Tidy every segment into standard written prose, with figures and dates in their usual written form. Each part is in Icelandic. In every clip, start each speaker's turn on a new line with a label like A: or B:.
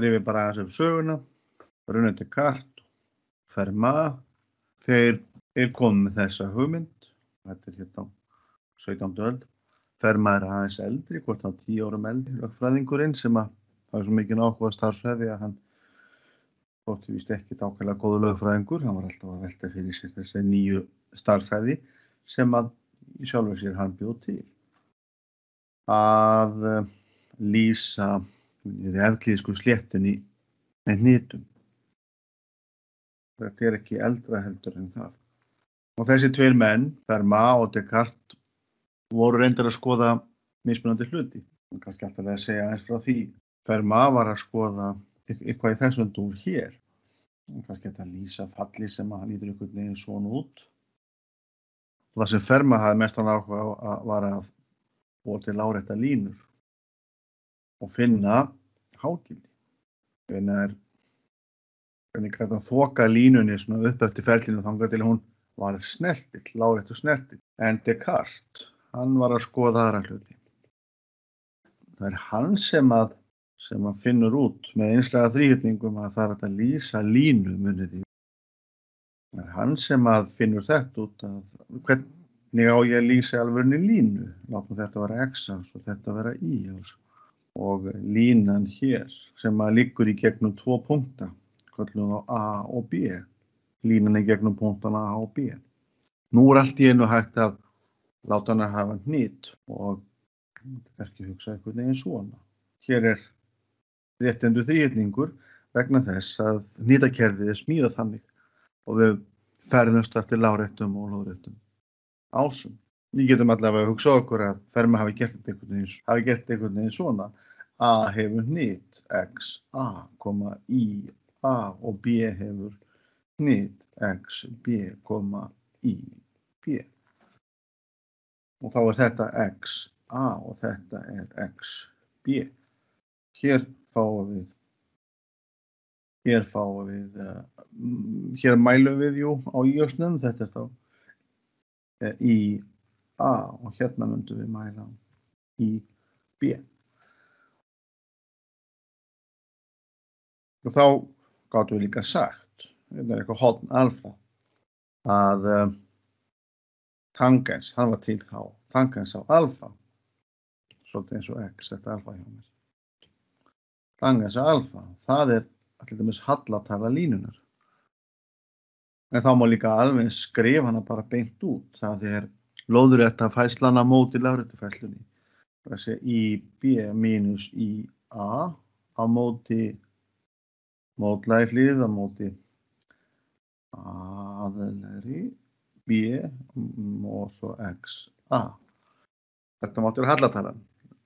A: við bara aðeins upp söguna. René Descartes, Fermat, þeir komu með þessa hugmynd. Þetta hérna á 17. öld. Fermat aðeins eldri, hvort hann 10 árum eldri, lögfræðingurinn sem að það svo mikið áhuga starffræði að hann þótti víst ekkert ákveðlega góður lögfræðingur. Hann var alltaf að velta fyrir sér þessi nýju starffræði sem að í sjálfu sér hann bjó til. Að lýsa evklíðsku sléttunni með hnitum. Þetta ekki eldra heldur en það. Og þessi tveir menn, Fermat og Descartes, voru reyndar að skoða mismunandi hluti. Kannski alltaf að segja eins frá því. Fermat var að skoða eitthvað í þessum dúr hér. Kannski að lýsa falli sem að hann lítur einhvern veginn svona út. Og það sem Fermat hafði mestan áhuga á var að búa til láréttar línur og finna hágildi. Hvernig gæti að þoka línunni svona upp eftir ferlinu þangað til hún var snertill, lárétt og snertill. En Descartes, hann var að skoða aðra hluti. Það hann sem að finnur út með einslega þríhyrningum að það er að lýsa línu munið því. Það hann sem að finnur þetta út að hvernig á ég að lýsa alvörni línu. Látum þetta vera x-ás og þetta vera y-ás. Og línan hér sem að liggur í gegnum 2 punkta, köllum á A og B. Línan í gegnum punktana A og B. Nú allt í einu hægt að láta hana hafa hnit og kannski hugsa einhvern veginn svona. Hér réttendur þríhyrningur vegna þess að hnitakerfið smíðað þannig og við ferðumst eftir láréttum og lóðréttum ásum. Við getum allavega að hugsa okkur að Fermat hafi gert einhvern veginn svona. A hefur hnit x A, y A og B hefur hnit x B, y B. Og þá þetta x A og þetta x B. Hér mælum við á y-ásnum, þetta þá í A og hérna myndum við mæla í B. Og þá gátum við líka sagt, þetta eitthvað horn alfa, að tangens, hann var til þá, tangens á alfa, svolítið eins og x, þetta alfa hjá mér. Tangens á alfa, það til dæmis hallatala línunar. En þá má líka alveg skrifa hana bara beint út. Það lóðrétta færslan á móti láréttu færslunni. Það sé IB mínus IA á móti mótlægi hlið á móti aðlegri B og svo XA. Þetta mátti vera hallatalan.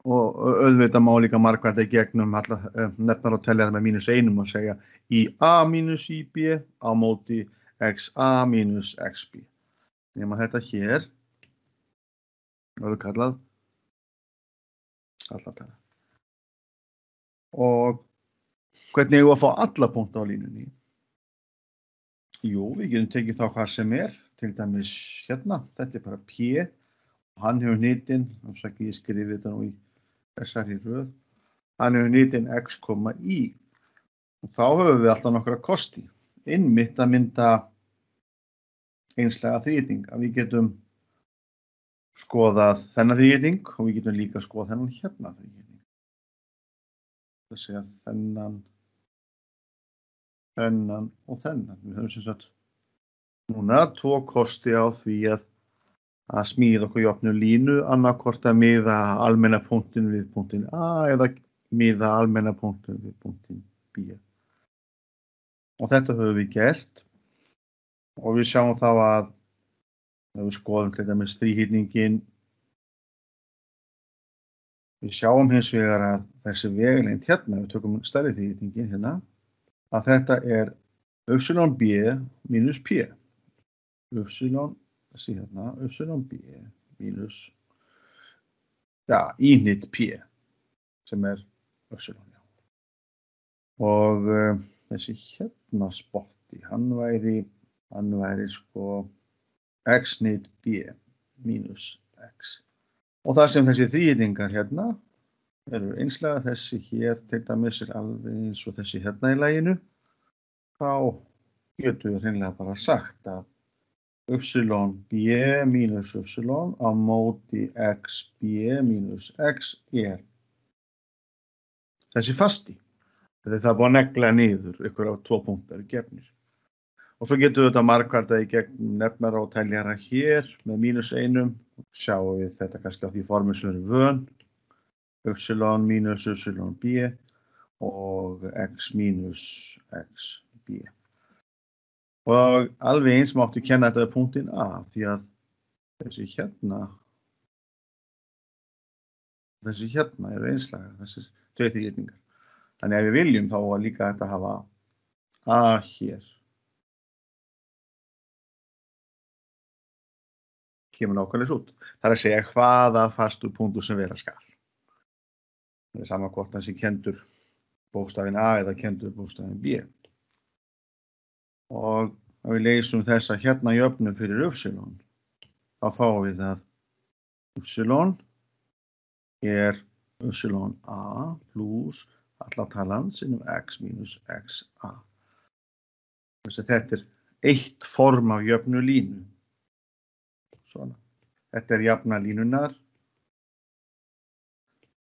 A: Og auðvitað má líka margvætta í gegnum nefnar og teljar með -1 og segja IA mínus IB á móti XA mínus XB. Nema þetta hér verður kallað hallatala. Og hvernig eigum við að fá alla punkta á línunni? Jú, við getum tekið þá hvað sem til dæmis hérna, þetta bara P, og hann hefur hnitinn, ég skrifi þetta nú í þessari röð, hann hefur hnitinn x, y. Og þá höfum við alltaf nokkra kosti. Einmitt að mynda einslega þríhyrning, að við getum skoðað þennan þríhyrning og við getum líka skoðað þennan hérna þríhyrning. Það segja þennan og þennan. Við höfum sem sagt núna 2 kosti á því að smíða okkur jöfnu línu, annarkvort að miða almenna punktin við punktin A eða miða almenna punktin við punktin B. Og þetta höfum við gert og við sjáum þá að ef við skoðum til dæmis þríhyrningin, við sjáum hins vegar að þessi vegalengd hérna, við tökum stærri þríhyrningin hérna, að þetta yb mínus p. Yb mínus, íhnit p, sem yb. Og þessi hérna spotti, hann væri sko x hnit b mínus x. Og það sem þessi þríhyrningar hérna, eru einslega, þessi hér til dæmis alveg eins og þessi hérna í laginu, þá getum við hreinlega bara sagt að b mínus á móti xb mínus x þessi fasti. Þetta búið að negla niður ykkur á 2 punktar gefnir. Og svo getum við þetta margkvaldað í gegn nefnara og teljara hér með -1. Sjáum við þetta kannski á því formi sem við erum vön. Mínus b og x mínus xb. Og alveg eins máttu kenna þetta við punktinn A, því að þessi hérna eru einslaga, þessir tveir. Þannig ef við viljum þá var líka þetta að hafa A hér. Kemur nákvæmlega út. Það er að segja hvaða fastur punktur sem vera skal. Það er sama hvort hann sé kendur bókstafinn A eða kendur bókstafinn B. Og ef við leysum þessa hérna jöfnu fyrir þá fáum við að er a plus alla talan sinnum x mínus xa. Þess að þetta er eitt form af jöfnu línu. Svona. Þetta er jafna línunar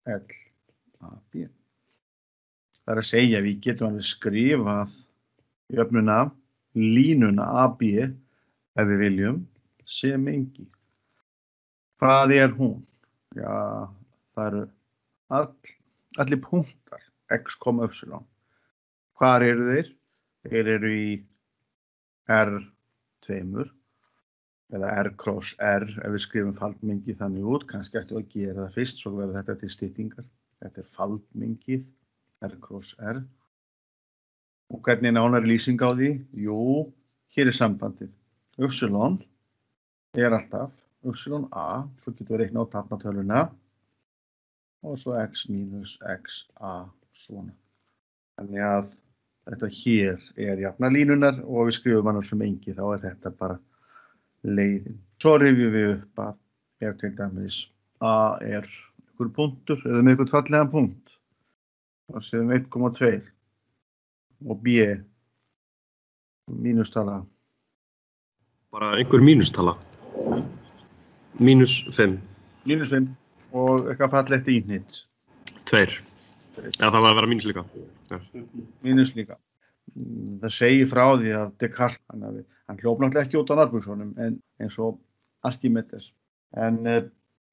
A: LAB. Það er að segja við getum alveg skrifað jöfnuna línuna AB ef við viljum sem mengi. Hvað er hún? Já, það eru allir punktar x, y. Hvar eru þeir? Þeir eru í R2 eða R cross R ef við skrifum faldmengi þannig út. Kannski ættum við að gera það fyrst, svo verður þetta til styttingar. Þetta er faldmengið R cross R. Og hvernig er nánari lýsing á því? Jú, hér er sambandið. Y er alltaf YA, svo getum við reiknað á tafnatöluna og svo x mínus xa svona. Þannig að þetta hér er jafna línunar og við skrifum hann sem engi, þá er þetta bara leiðin. Svo rifjum við upp að ef til dæmis A er ykkur punktur, eða með ykkur fallegan punkt, þá séum 1,2 og B mínustala.
B: Bara einhver mínustala. -5.
A: -5 og eitthvað fallegt íhnitt.
B: 2. Já, það var að vera mínus líka. Já.
A: Mínus líka. Það segir frá því að Descartes, hann hljóp náttúrulega ekki út á Narbukssonum en eins og Archimedes. En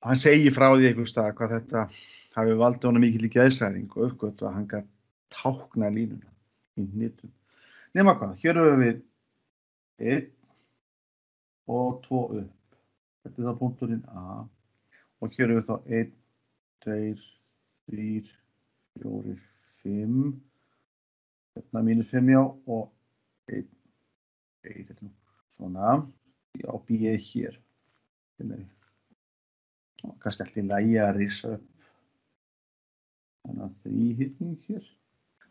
A: hann segir frá því einhvers stað hvað þetta hafi valdið honum mikilli geðshræring og uppgötvað að hann gat táknað línuna í hnitum. Nema hvað, hér höfum við 1 og 2 upp. Þetta er þá punkturinn A og hér höfum við þá 1, 2, 3, 4, 5. Hérna -5 já og 1, þetta er svona. Já, B hér. Kannski allt í lagi að rísa upp. Þannig að þríhyrning hér.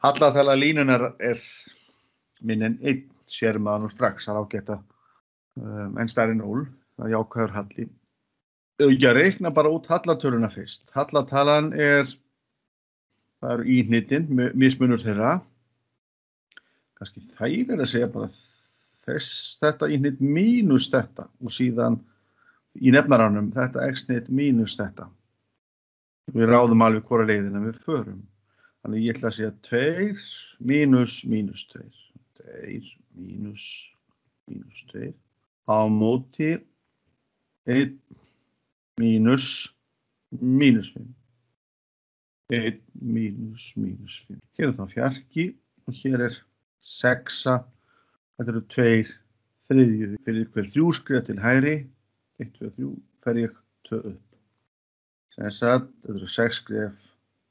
A: Hallatala línunar er minni en 1, sér maður nú strax að ágæta en stærri en 0, það er jákvæður halli. Ég reikna bara út hallatöluna fyrst. Hallatalan það eru íhnitin, mismunur þeirra. Kannski þægilega að segja bara þetta íhnit mínus þetta og síðan í nefnaranum þetta x-hnit mínus þetta. Við ráðum alveg hvora leiðina við förum. Þannig ég ætla að segja 2 mínus 2. 2 mínus 2 á móti 1 mínus 5. 1 mínus 5. Hér er þá fjarki og hér er 6. Þetta eru 2 þriðju. Fyrir hver 3 skref til hægri, 1, 2, 3, fer ég 2 upp. Þetta eru 6 skref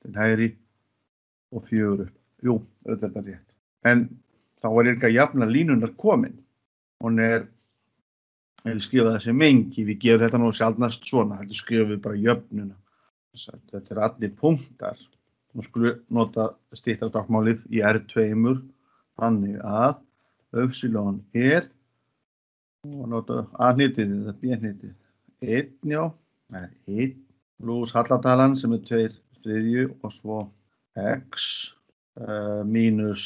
A: til hægri og 4 upp. Jú, auðvitað er rétt. En þá er líka jafna línunar komin. Hún ef við skrifa þessi mengi, við gerum þetta nú sjaldnast svona, þetta skrifum við bara jöfnuna. Þetta er allir punktar. Nú skulum við nota styttra táknmálið í R2, þannig að y og nota A-hnitið eða B-hnitið. 1, já, það er 1 plus hallatalan sem er 2 þriðju og svo x mínus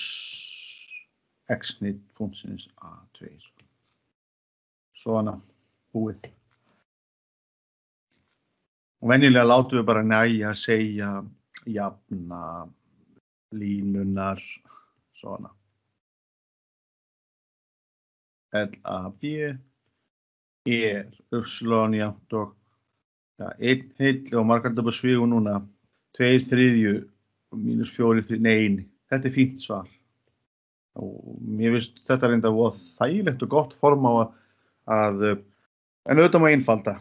A: x-nýtt punktsins A2. Svona, búið. Og venjulega látum við bara nægja að segja jafna línunar, svona. LAB jafnt og einn heill og margandabur svigu núna 2/3 mínus 4/3, nei, þetta fínt svar. Og mér finnst þetta reynda voða þægilegt og gott form á að en auðvitað má einfalda.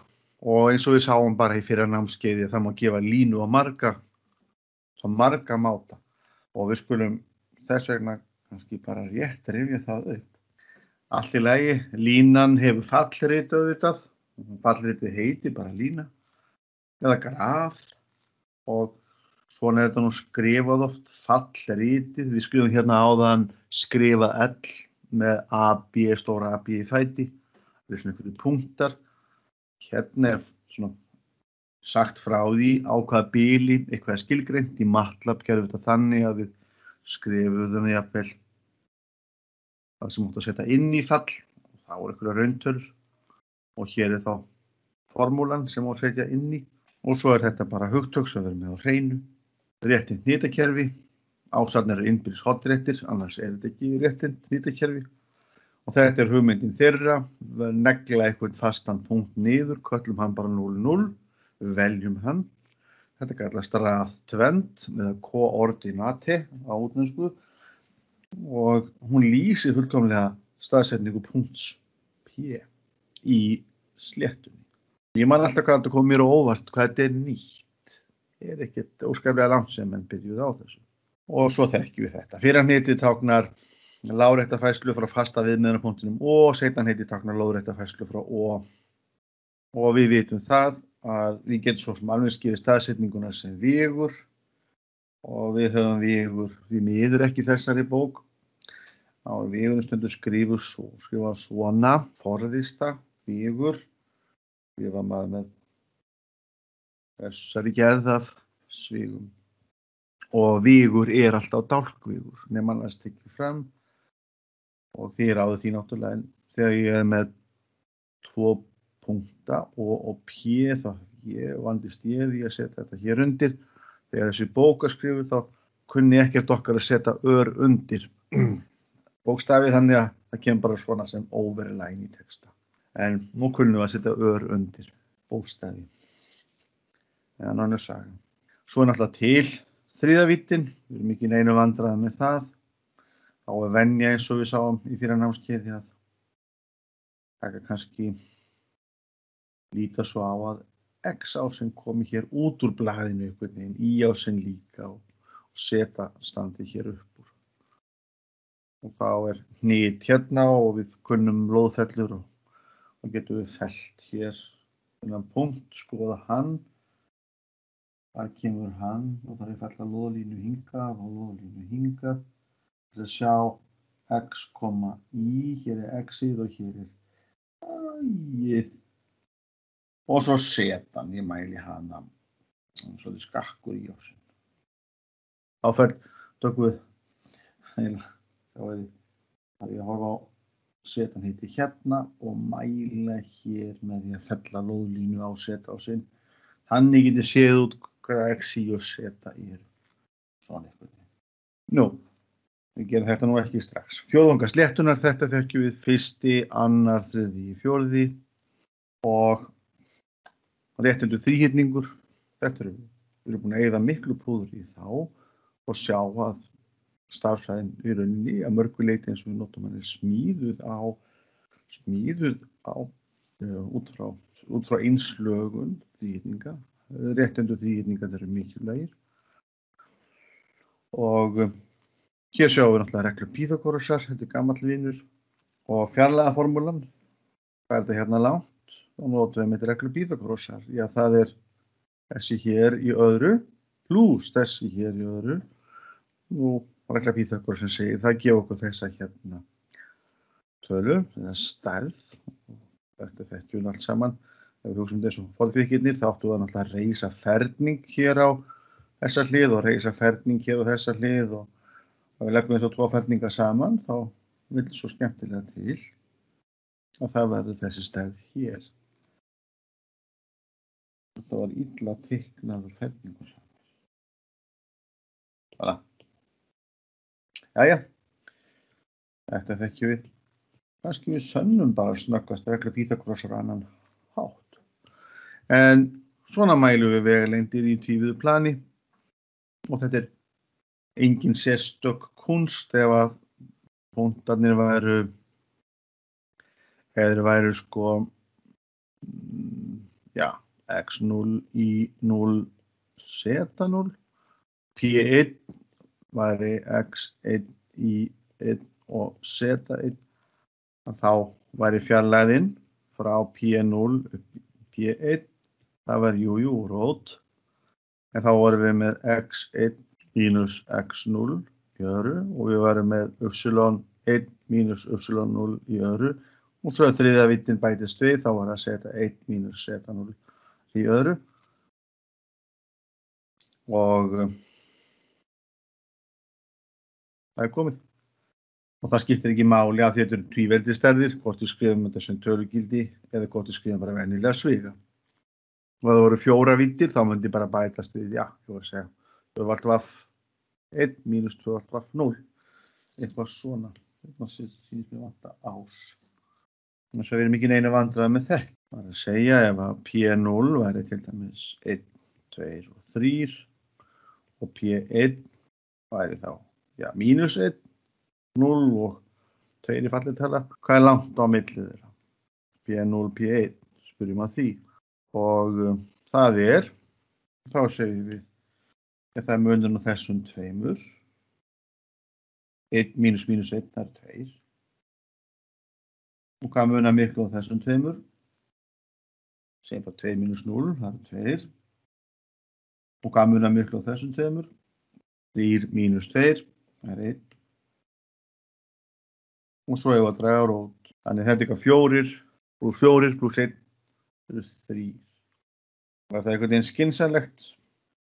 A: Og eins og við sáum bara í fyrra námskeiði það má gefa línu á marga máta. Og við skulum þess vegna kannski bara rétt rifja það upp. Allt í lagi, línan hefur fallrit auðvitað. Fallritið heiti bara lína eða graf og svona þetta nú skrifað oft fallritið. Við skrifum hérna áðan skrifa L með AB, stóra AB í fæti. Það er svona einhverju punktar. Hérna svona sagt frá því á hvaða bili eitthvað skilgreint. Í MATLAB gerðum við þetta þannig að við skrifuðum jafnvel það sem átt að setja inn í fall. Þá er einhverja rauntölur og hér þá formúlan sem á að setja inn í. Og svo þetta bara hugtök sem við erum með á hreinu. Réttind hnitakerfi. Ásarnir innbyrðis hornréttir, annars þetta ekki réttind hnitakerfi. Og þetta hugmyndin þeirra, við negla eitthvað fastan punkt niður, köllum hann bara 0,0, veljum hann. Þetta kallast raðtvend eða koordinate á útlensku og hún lýsir fullkomlega staðsetningu punkts P í sléttunni. Ég man alltaf hvað þetta kom mér á óvart, hvað þetta nýtt. Ekkert óskaplega langt sem menn byrjuð á þessu. Og svo þekkjum við þetta. Fyrranheitið táknar lárétta færslu frá fasta viðmiðunarpunktinum og seinanheitið táknar lóðrétta færslu frá O. Og við vitum það að við getum svo sem alveg skilið staðsetninguna sem vigur og við höfum vigur við miður ekki þessari bók. Á vigurinn stundum skrifa svona, forðista, vigur. Skrifa maður með þessari gerð af svigum. Og vigur alltaf dálkvigur, nema hann að stekja fram. Og því ráðu því náttúrulega, þegar ég með 2 punkta og P, þá vandist ég því að setja þetta hér undir. Þegar þessi bók að skrifu, þá kunni ekkert okkar að setja ör undir bókstafið, þannig að það kemur bara svona sem overline í texta. En nú kunnum við að setja ör undir bókstafi. En annars saga. Svo náttúrulega til þriðavíddin, við erum ekki neinu vandræði með það. Þá venja eins og við sáum í fyrra námskeiði að taka kannski líta svo á að x-ásinn komi hér út úr blaðinu einhvern veginn, y-ásinn líka og setja standið hér upp úr. Og þá hnit hérna og við kunnum lóðfellur og getum við fellt hér þennan punkt, skoða hann. Þar kemur hann og þar fella lóðlínu hingað og lóðlínu hingað. Til að sjá x, y, hér x-ið og hér y-ið. Og svo setan, ég mæli hana, svolítið skakkur í ásinn. Þá tökum við, þar ég að horfa á setan heiti hérna og mæla hér með því að fella lóðlínu á setásinn. Þannig getið séð út hvað x, y og seta eru. Svona eitthvað. Nú. Við gerum þetta nú ekki strax. Fjórðunga sléttunar, þetta þekkjum við 1., 2., 3., 4. og réttundur þríhyrningur. Þetta við erum búin að eyða miklu púður í þá og sjá að stærðfræðin í rauninni að mörgu leyti eins og við notum hann smíðuð á út frá einslögun þríhyrninga. Réttundur þríhyrningar eru mikilvægir. Og hér sjáum við náttúrulega reglu Pýþagórasar, þetta gamall vinur, og fjarlægðarformúlan. Hvað þetta hérna langt? Þá notum við með reglu Pýþagórasar. Já, það þessi hér í öðru, pluss þessi hér í öðru. Nú, regla Pýþagórasar segir, það gefa okkur þessa hérna tölu, eða stærð. Þetta þekkjum allt saman. Ef við hugsum þessu forngríkirnir, þá áttu það náttúrulega að reisa ferning hér á þessa hlið og reisa ferning hér og þessa hlið og við leggum þessu 2 ferninga saman, þá vill svo skemmtilega til að það verður þessi stærð hér. Þetta var illa teiknaður ferningur. Voilà. Jæja, þetta þekkjum við. Kannski við sönnum bara snöggvast reglu Pýþagórasar á annan hátt. En svona mælum við vegalengdir í tvívíðu plani og þetta engin sérstök kunst ef að punktarnir væru sko x0, y0, z0, p1 væri x1, y1 og z1, þá væri fjarlægðin frá p0 upp p1, það væri rót, en þá vorum við með x1 mínus x0 í öðru og við varum með y1 mínus y0 í öðru og svo þriðja vittin bætist við, þá var það z1 mínus z0 í öðru og það komið. Og það skiptir ekki máli að þetta eru tvíveldistærðir, hvort við skrifum þetta sem tölugildi eða hvort við skrifum bara venjulega sviga. Og ef það voru 4 vittir, þá myndi bara bætast við, ég var að segja, 2 mínus 2 0. Eitthvað svona. Þetta sýnist mér vanta ás. Þannig að við erum ekki neina vandræði með þetta. Það er að segja ef að P0 væri til dæmis 1, 2 og 3 og P1 væri þá, mínus 1, 0 og 2 í fallitala. Hvað langt á milli þeirra? P0, P1, spyrjum að því. Og það þá segjum við, það er munurinn á þessum tveimur. 1 mínus 1, það er 2. Og hvað munar miklu á þessum tveimur? Segjum bara 2 mínus 0, það er 2. Og hvað munar miklu á þessum tveimur? 3 mínus 2, það er 1. Og svo hefur að draga rót. Þannig þetta er 4 pluss 4 pluss 1 pluss 3. Var það einhvern veginn skynsamlegt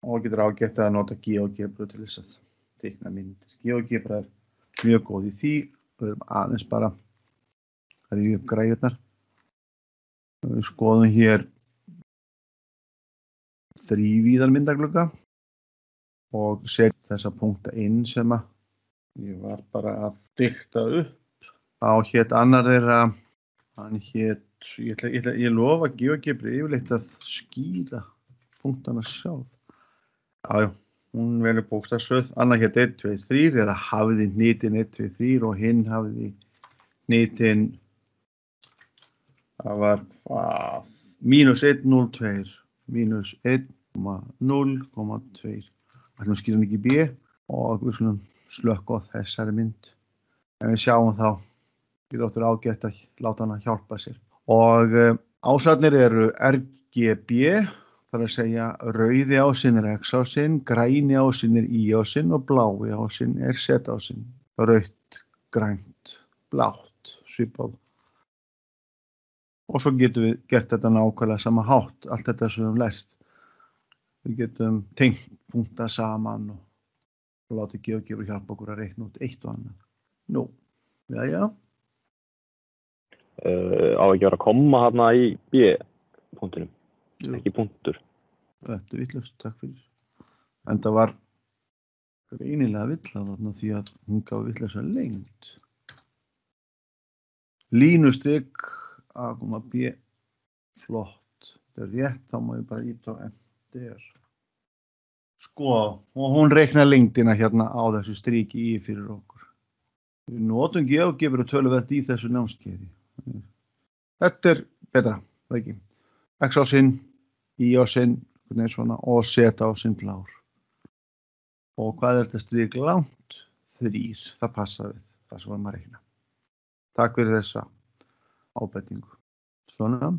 A: og getur ágætt að nota GeoGebra til þess að teikna myndir. GeoGebra er mjög góð í því. Við erum aðeins bara að rifja upp græjurnar. Við skoðum hér þrívíðan myndaglugga og setjum þessa punkta inn sem að ég var bara að dikta upp. Þá hét annar þeirra, hann hét, ég lofa GeoGebra yfirleitt að skýra punktana sjálf. Hún velur bókstafsröð, annar hét 1, 2, 3 eða hafði hnitinn 1, 2, 3 og hinn hafði hnitinn, það var hvað, mínus 1, 0, 2, mínus 1, 0, 2. Ætlum að skýra hann ekki B og við skulum slökkva á þessari mynd. En við sjáum þá, við áttum ágætt að láta hana hjálpa sér. Og ásarnir eru RGB, það er að segja rauði ásinn er X-ásinn, græni ásinn er Y-ásinn og blái ásinn er Z-ásinn. Rautt, grænt, blátt, svipað. Og svo getum við gert þetta nákvæmlega sama hátt, allt þetta sem við höfum lært. Við getum tengt punkta saman og látið GeoGebra hjálpa okkur að reikna út eitt og annað. Nú, jæja.
C: Á ekki að vera að koma hérna í B-punktunum, ekki punktur.
A: Þetta er vitlaust, takk fyrir. En það var greinilega villað þarna því að hún gaf vitlausa lengd. Línustrik A, B, flott. Þetta er rétt, þá má ég bara íta á Enter. Sko, og hún reiknar lengdina hérna á þessu striki í fyrir okkur. Við notum GeoGebra töluvert í þessu námskeiði. Þetta er betra, það ekki. X-ásinn, Y-ásinn, og Z-ásinn blár. Og hvað er þetta strik langt? 3, það passa við, það sem varum að reikna. Takk fyrir þessa ábendingu. Svona,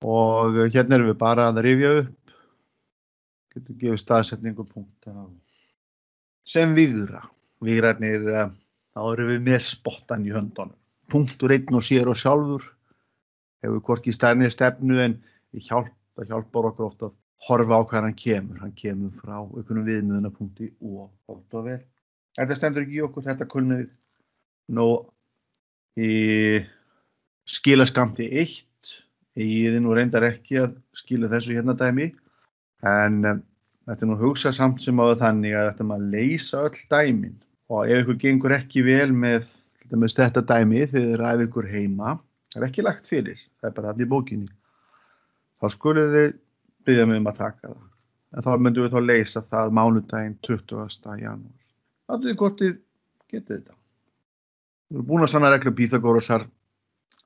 A: og hérna erum við bara að rifja upp. Getum gefið staðsetningu punkta sem vigra. Vigrarnir, þá erum við með spottan í höndunum. Punktur einn og sér og sjálfur hefur hvorki stærni stefnu en það hjálpar okkur oft að horfa á hvað hann kemur. Hann kemur frá einhvern viðmiðunarpunkti og gott og vel. Þetta stendur ekki í okkur, þetta kunnum við nóg í skilaskamti 1. Ég nú reyndar ekki að skila þessu hérna dæmi, en þetta nú hugsað samt sem áður þannig að þetta maður leysa öll dæmin. Og ef ykkur gengur ekki vel með þetta dæmi þegar þið ykkur heima, það ekki lagt fyrir, það bara allir í bókinni, þá skulið þið biðja mig að taka það. En þá myndum við þá leysa það mánudaginn 20. janúar. Það er hvort þið getið þetta. Við erum búin að sanna reglu Pýþagórasar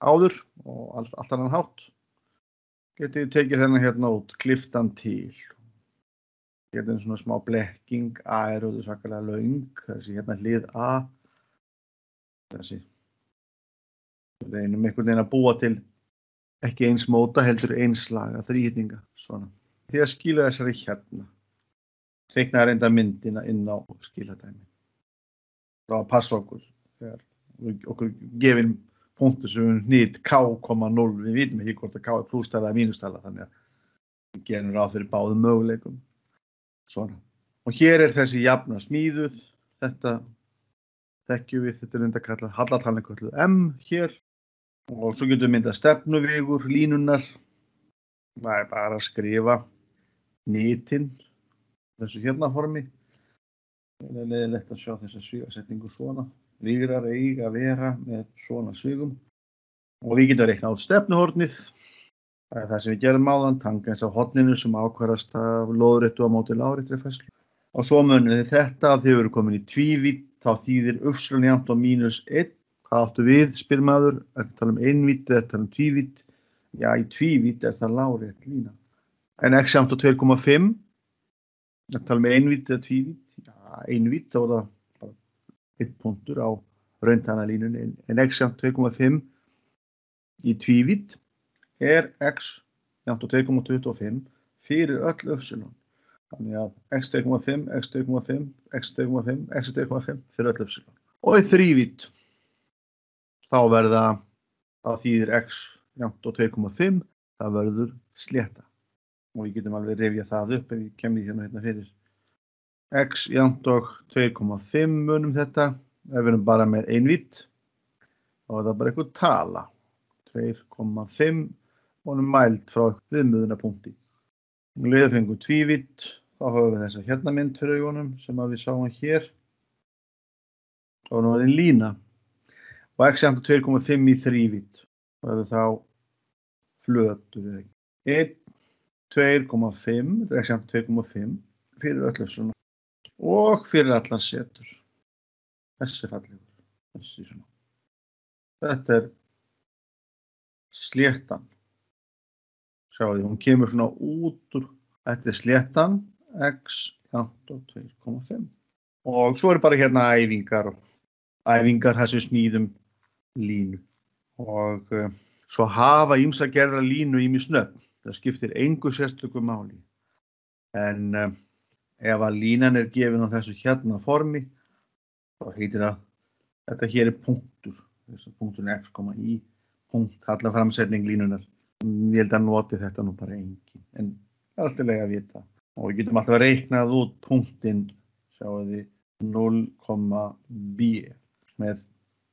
A: áður og allt annan hátt. Getið þið tekið þennan hérna út, kliftan til. Getið svona smá blekking, A auðvitað svakalega löng, þessi hérna hlið A. Þessi. Við reynum einhvern veginn að búa til ekki eins móta, heldur eins laga, þríhyrninga, svona. Því að skila þessari hérna. Teikna reynda myndina inn á skiladæmi. Það að passa okkur þegar okkur gefin punktur sem við hnýtt K,0, við vitum ekki hvort að K er plústala eða mínustala, þannig að við gerum ráð fyrir báðum möguleikum. Svona. Og hér er þessi jafna smíðuð, þetta þekkjum við, þetta er reynda kallað hallatalning kölluð M hér, og svo getum við myndað stefnuvegur, línunar, það er bara að skrifa nýtin, þessu hérna formi. Það er leiðilegt að sjá þessa svigasetningu svona. Vígrar eiga að vera með svona svigum. Og við getum að reikna át stefnuhornið. Það er það sem við gerum áðan, tangans af horninu sem ákvarðast af lóðréttu á móti láréttri færslu. Og svo munið þið þetta að þið eru komin í tvívídd, þá þýðir y jafnt á -1. Hvað áttu við, spyr maður? Er þetta tala um einvídd eða tala um tvívídd? Já, í tvívídd er það lárétt lína. En x jafnt á 2,5. Er þetta tala um einvídd eða tvívídd? Já, einvídd, þá er það bara 1 punktur á rauntalnalínunni. En x jafnt 2,5 í tvívídd er x jafnt á 2,25 fyrir öll y. Þannig að x 2,5, x 2,5, x 2,5, x 2,5 fyrir öll y. Og í þrívídd, þá verða, þá þýðir x jafnt á 2,5, það verður slétta. Og við getum alveg rifjað það upp ef við kemum hérna fyrir. X jafnt á 2,5 munum þetta, ef við erum bara með einvídd, þá er það bara einhver tala. 2,5 honum mæld frá viðmiðunarpunkti. Við fengum tvívídd, þá höfum við þessa hérna mynd fyrir augunum sem að við sáum hér. Þá er nú ein lína. Og x jafnt á 2,5 í þrívídd. Það er þá flötur eða ekki. 2,5, þetta er x jafnt 2,5 fyrir öll svona. Og fyrir allar setur. Þessi fallegur. Þessi svona. Þetta er sléttan. Sjáðu, hún kemur svona út úr, þetta er sléttan, x jafnt á 2,5. Og svo er bara hérna æfingar þar sem smíðum línu. Og svo hafa ýmsa gerðra línu ýmis nöfn. Það skiptir engu sérstöku máli. En ef að línan er gefin á þessu hérna formi, þá heitir það, þetta hér er punktur. Þessi punkturinn x, í punkt, allar framsetning línunar. Ég held að noti þetta nú bara engin, en það er alltaf leið að vita. Og við getum alltaf reiknað út punktinn, sjáu þið, 0,b með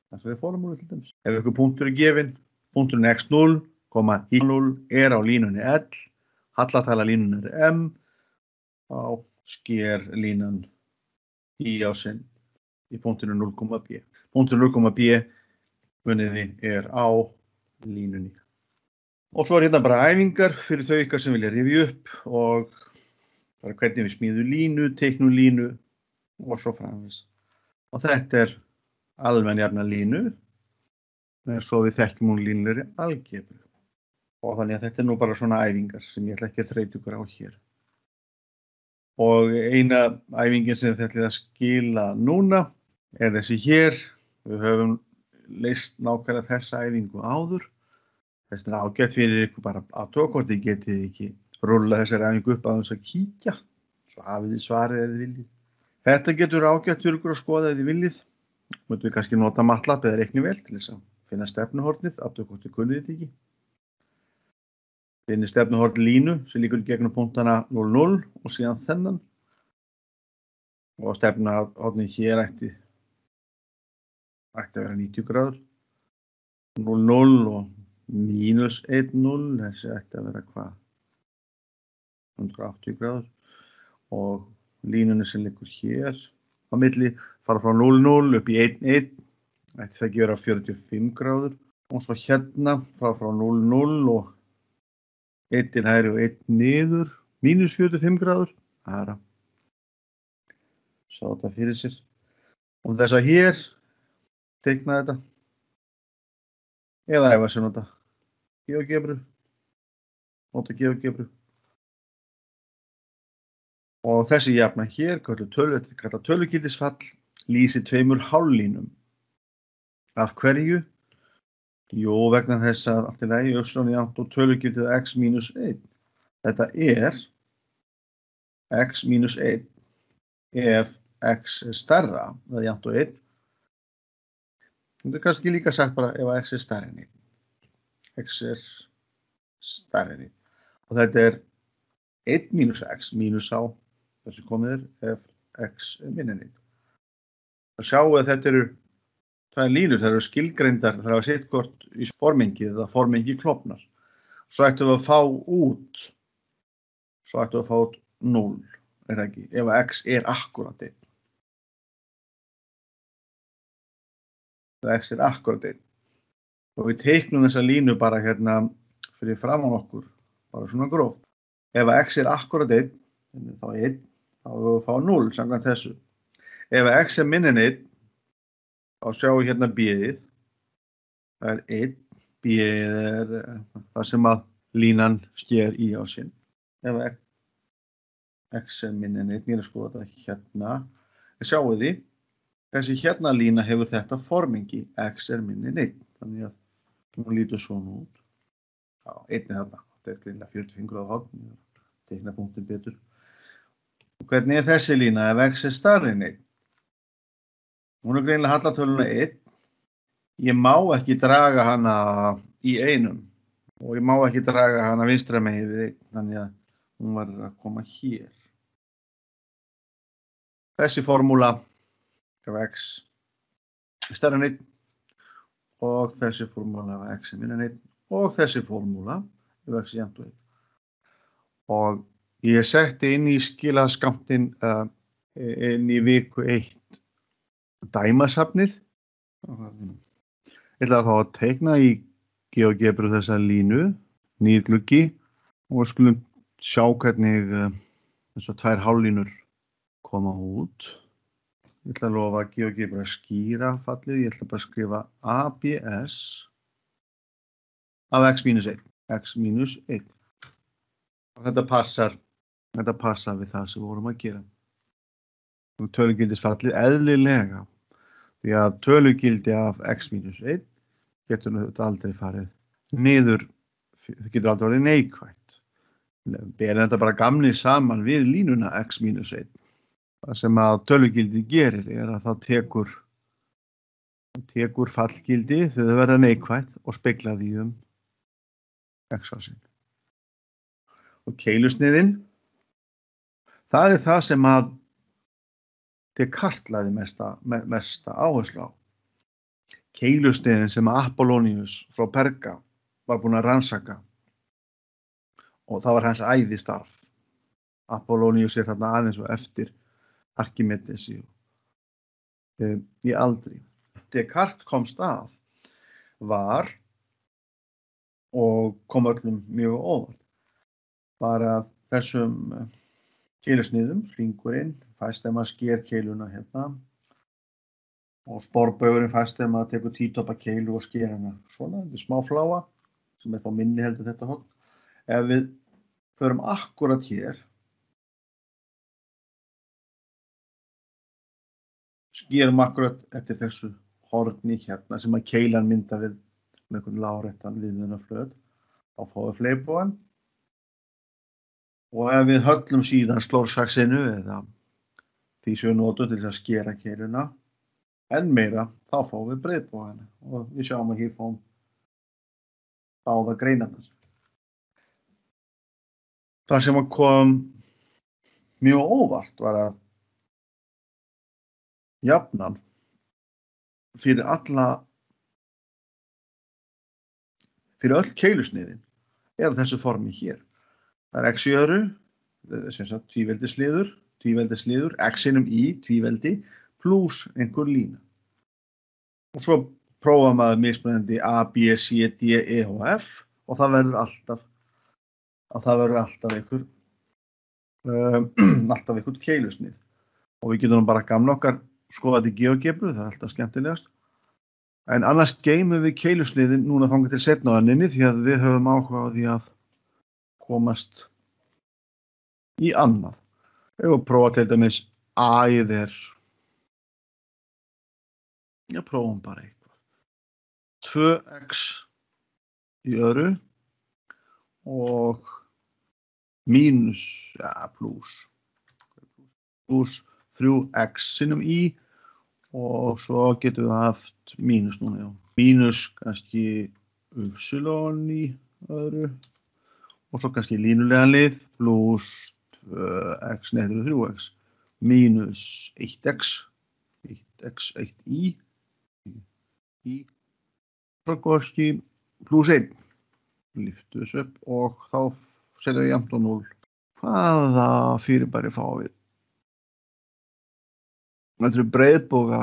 A: þessari formúlu til dæmis. Ef ykkur punktur er gefin, punkturinn x0, y0 er á línunni L, hallatala línunar er M, þá sker línan í á sinn í punktinu 0,b. Punktur 0,b muniði er á línunni. Og svo er hérna bara æfingar fyrir þau ykkar sem vilja rifja upp og bara hvernig við smíðum línu, teiknum línu og svo framvegis. Og þetta er almenn jafna línu, en svo við þekkjum hún línur í algebru. Og þannig að þetta er nú bara svona æfingar sem ég ætla ekki að þreyta ykkur á hér. Og eina æfingin sem þið ætlið að skila núna er þessi hér. Við höfum leyst nákvæmlega þessa æfingu áður. Þess vegna ágætt fyrir ykkur bara að tókorti getið ekki rúlla þessari æfingu upp að þess að kíkja. Svo hafið þið svarið ef þið viljið. Þetta getur ágætt fyrir ykkur að skoða ef þið viljið. Mötum við kannski nota MATLAB eða reiknivél til þess að finna stefnuhornið, að tókorti kunnið þetta ekki. Finni stefnuhorn línu sem líkur gegnum punktana 0,0 og síðan þennan. Og stefnuhornin hér ætti að vera 90 gráður. 0,0 og mínus 1,0, þessi ætti að vera hvað? 180 gráður. Og línunni sem liggur hér á milli fara frá 0,0 upp í 1,1. Ætti það ekki vera 45 gráður. Og svo hérna frá 0,0 og 1 til hægri og 1 niður, mínus 45 gráður. Það er að sjá þetta fyrir sér. Og þess að hér teikna þetta. Eða ef að sé nota GeoGebru. Nota GeoGebru. Og þessi jafna hér, kallað tölugildisfall, lýsir tveimur hálflínum. Af hverju? Jú, vegna þess að allt í lagi y jafnt og tölugildið x mínus 1. Þetta er x mínus 1 ef x er stærra, það er jafnt og 1. Þetta er kannski líka sagt bara ef x er stærri en 1. X er stærri en 1. Og þetta er 1 mínus x mínus á þessu komið ef x er minni en 1. Það sjáu að þetta eru tvær línur, það eru skilgreindar, það er að setja hvort í formengi eða formengi klofnar. Svo ættum við að fá út 0, er það ekki, ef x er akkurat 1. Ef x er akkurat 1. Og við teiknum þessa línu bara hérna fyrir framan okkur, bara svona gróft. Ef x er akkurat 1, þá er 1, þá við að fá 0 samkvæmt þessu. Ef x er minni en 1, þá sjáum við hérna b-ið. Það er 1, b-ið er það sem að línan sker í á sinn. Ef x er minni en 1, ég er að skoða þetta hérna. Sjáum því, þessi hérna lína hefur þetta formengi, x er minni en 1. Þannig að hún lítur svona út. Já, 1 er þarna, þetta er greinilega 45 gráða horn, teikna punktin betur. Og hvernig er þessi lína ef x er stærri en 1? Hún er greinilega hallatöluna 1. Ég má ekki draga hana í einum og ég má ekki draga hana vinstra megin við 1, þannig að hún verður að koma hér. Þessi formúla ef x er stærri en 1 og þessi formúla ef x er minni en 1 og þessi formúla ef x er jafnt og 1. Og ég setti inn í skilaskammtinn inn í viku 1 dæmasafnið. Ég ætla þá að teikna í GeoGebru þessa línu, nýr gluggi, og skulum sjá hvernig þessar tvær hálflínur koma út. Ég ætla að lofa GeoGebru að skýra fallið. Ég ætla bara að skrifa ABS af x mínus 1. X mínus 1. Og þetta passar við það sem við vorum að gera. Tölugildisfallið eðlilega, því að tölugildi af x mínus 1 getur þetta aldrei farið niður, það getur aldrei orðið neikvætt. Berið þetta bara gamni saman við línuna x mínus 1. Það sem að tölugildi gerir er að það tekur fallgildi þegar það verða neikvætt og spegla því x á sinn. Og keilusniðin, það er það sem að Descartes lagði mesta áherslu á. Keilusniðin sem Apollonius frá Perga var búinn að rannsaka og það var hans æðistarf. Apollonius er þarna aðeins og eftir Archimedes í aldri. Descartes komst að var, og kom öllum mjög óvart, var að þessum keilusniðum, hringurinn, fæst þeim að sker keiluna hérna og sporbaugurinn fæst þeim að tekur títoppa keilu og sker hana svona, þetta er smá fláa sem er þá minni heldur þetta horn. Ef við förum akkurat hér, skerum akkurat eftir þessu horni hérna sem að keilan mynda við með einhvern láréttan viðmunaflöt, þá fáum við fleirbúan. Og ef við höllum síðan slórsaxinu eða því sem við notum til að skera keiluna enn meira, þá fáum við breiðbogana og við sjáum að hér fáum báða greinarnar. Það sem kom mjög óvart var að jafnan fyrir öll keilusniðin þessu formi hér. Það x í öðru, sem sagt tvíveldisliður, x-inum í tvíveldi pluss einhver lína. Og svo prófa maður mismunandi A, B, C, D, E og F og það verður alltaf einhver keilusnið. Og við getum bara gamla okkar skoða þetta í GeoGebru, það alltaf skemmtilegast. En annars geymum við keilusniðin núna þangað til seinna á önninni því að við höfum áhuga á því að komast í annað. Ef við prófa til dæmis æðir, prófum bara eitthvað. 2x í öðru og mínus, pluss 3x sinnum í og svo getum við haft mínus núna, já. Mínus kannski y í öðru og svo kannski línulegan lið pluss 2x neður 3x mínus 1x 1í svo kannski pluss 1 lyftu þessu upp og þá setjum við jafnt og 0. Hvaða fyrirbæri fáum við? Þetta breiðboga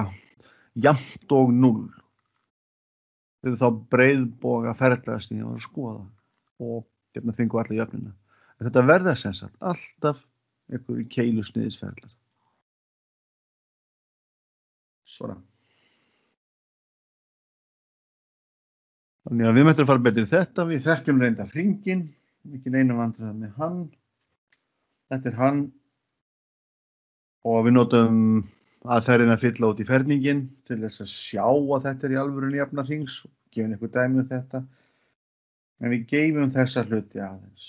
A: jafnt og 0. Þetta þá breiðboga ferðlega sem ég var að skoða og hérna fengum allir jöfnina. Þetta verða sem sagt alltaf einhverju keilusniðisferðlar. Svona. Þannig að við möttum fara betur í þetta. Við þekkjum reyndar hringinn, ekki neinum vandræði með hann. Þetta hann og við notum aðferðina að fylla út í ferningin til þess að sjá að þetta í alvörunni jafna hrings og gefum ykkur dæmi þetta. En við geymum þessa hluti aðeins.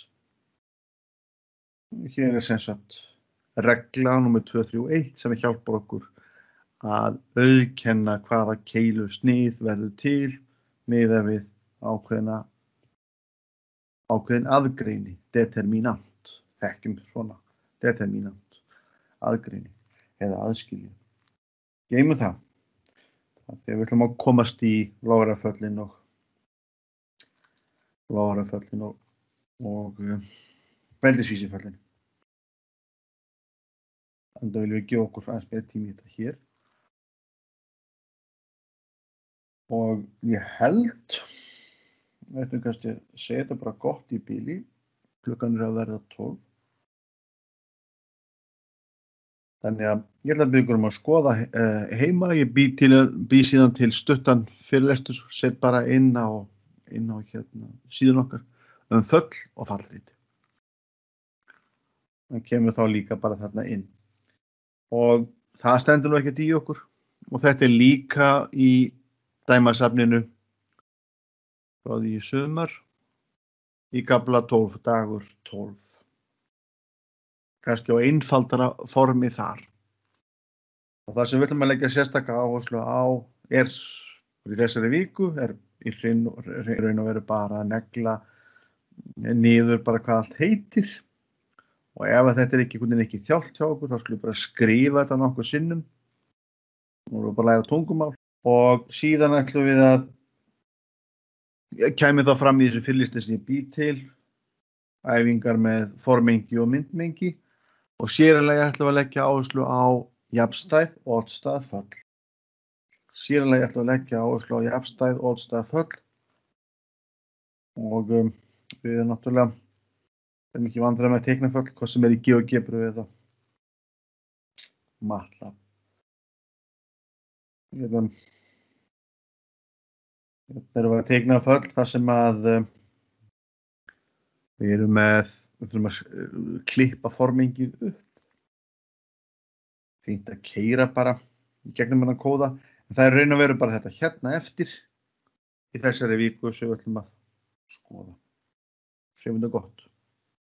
A: Hér sem sagt regla númer 231 sem hjálpar okkur að auðkenna hvaða keilusnið verður til miðað við ákveðin aðgreini, determinant, þekkjum svona, determinant, aðgreini eða aðskilju. Geymum það. Þegar við ætlum að komast í Lágraföllin og Veldisvísiföllin. Þannig að viljum við gefa okkur aðeins meira tími í þetta hér. Og ég held, við ætlum kannski að segja þetta bara gott í bili, klukkan að verða 12. Þannig að ég ætla að byggja ykkur að skoða heima, ég bý síðan til stuttan fyrirlestur, set bara inn á hérna, síðan okkar föll og fallriti. Það kemur þá líka bara þarna inn. Og það stendur nú ekkert í okkur og þetta líka í dæmasafninu frá því í sumar í kafla 12, dagur 12. Kannski á einfaldara formi þar. Og það sem við ætlum að leggja sérstaka áherslu á í þessari viku í raun og veru bara að negla niður bara hvað allt heitir. Og ef þetta ekki þjált hjá okkur, þá skulum við bara skrifa þetta nokkuð sinnum. Nú erum við bara að læra tungumál. Og síðan ætlum við að kæmi þá fram í þessu fyrirlisti sem ég bý til, æfingar með formengi og myndmengi og séralega ætlum við að leggja áherslu á jafnstæð, oddstæð, föll. Séralega ætlum við að leggja áherslu á jafnstæð, oddstæð, föll og við náttúrulega erum ekki vandræði með að teikna föll, hvað sem í GeoGebru eða MATLAB. Hérna erum við að teikna föll þar sem að við þurfum að klippa formengið upp. Fínt að keyra bara í gegnum þennan kóða, en það raun og veru bara þetta hérna eftir í þessari viku sem við ætlum að skoða. Segjum þetta gott.